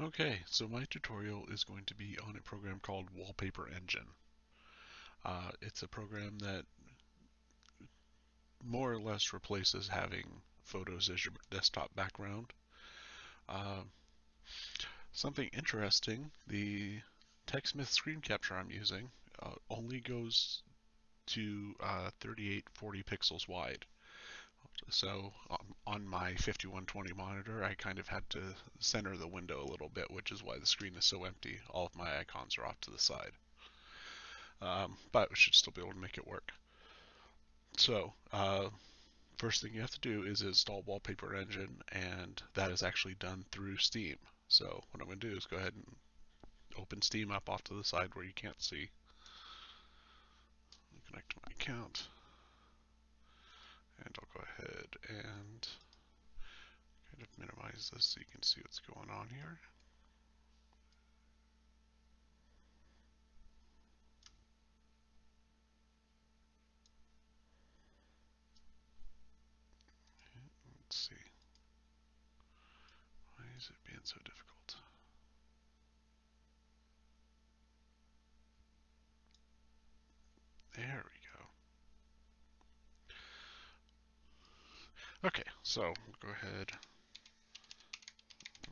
Okay, so my tutorial is going to be on a program called Wallpaper Engine. It's a program that more or less replaces having photos as your desktop background. Uh, Something interesting, the TechSmith screen capture I'm using only goes to 3840 pixels wide. So on my 5120 monitor, I kind of had to center the window a little bit, which is why the screen is so empty. All of my icons are off to the side. But we should still be able to make it work. So, first thing you have to do is install Wallpaper Engine, and that is actually done through Steam. So, what I'm going to do is go ahead and open Steam up off to the side where you can't see. Connect to my account, and I'll go ahead and kind of minimize this so you can see what's going on here. Let's see. Why is it being so difficult? There we go. Okay, so we'll go ahead,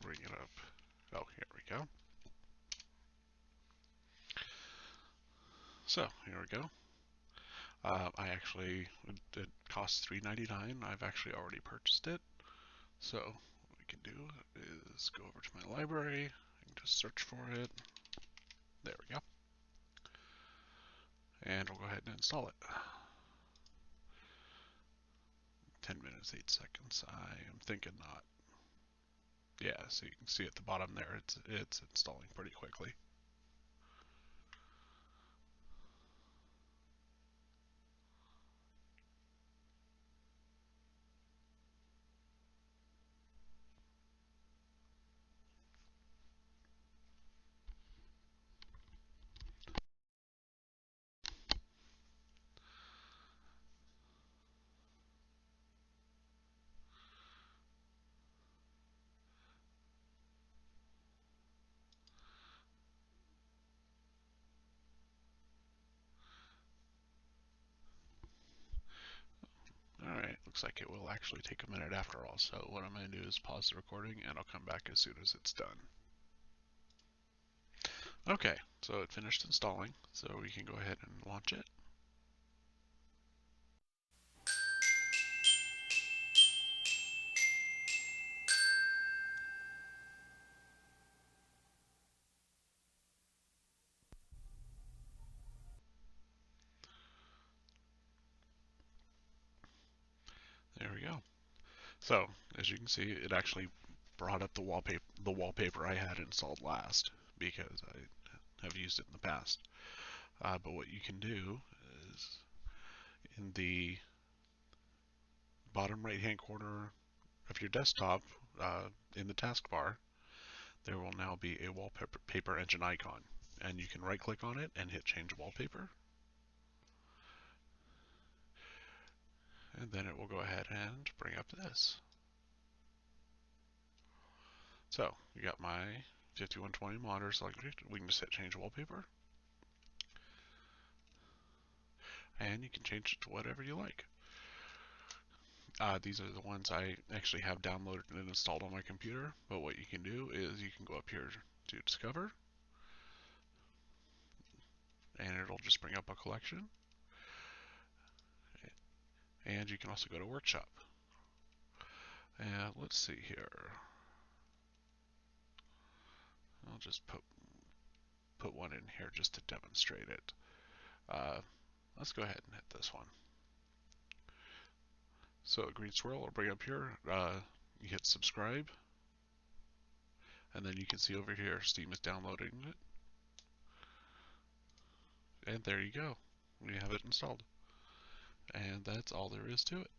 bring it up. Oh, here we go. So, here we go. It costs $3.99. I've actually already purchased it. So, what we can do is go over to my library and just search for it. There we go. And we'll go ahead and install it. 10 minutes, 8 seconds. I am thinking not. Yeah, so you can see at the bottom there, it's installing pretty quickly. Alright, looks like it will actually take a minute after all. So what I'm going to do is pause the recording and I'll come back as soon as it's done. Okay, so it finished installing, so we can go ahead and launch it. There we go. So, as you can see, it actually brought up the wallpaper I had installed last because I have used it in the past. But what you can do is in the bottom right hand corner of your desktop, in the taskbar, there will now be a wallpaper engine icon. And you can right click on it and hit change wallpaper. And then it will go ahead and bring up this. So, you got my 5120 monitor selected. We can just hit change wallpaper. And you can change it to whatever you like. These are the ones I actually have downloaded and installed on my computer. But what you can do is you can go up here to discover, and it'll just bring up a collection. And you can also go to workshop. And let's see here. I'll just put one in here just to demonstrate it. Uh, let's go ahead and hit this one. So a green swirl will bring up here. You hit subscribe, and then you can see over here Steam is downloading it. And there you go. We have it installed. And that's all there is to it.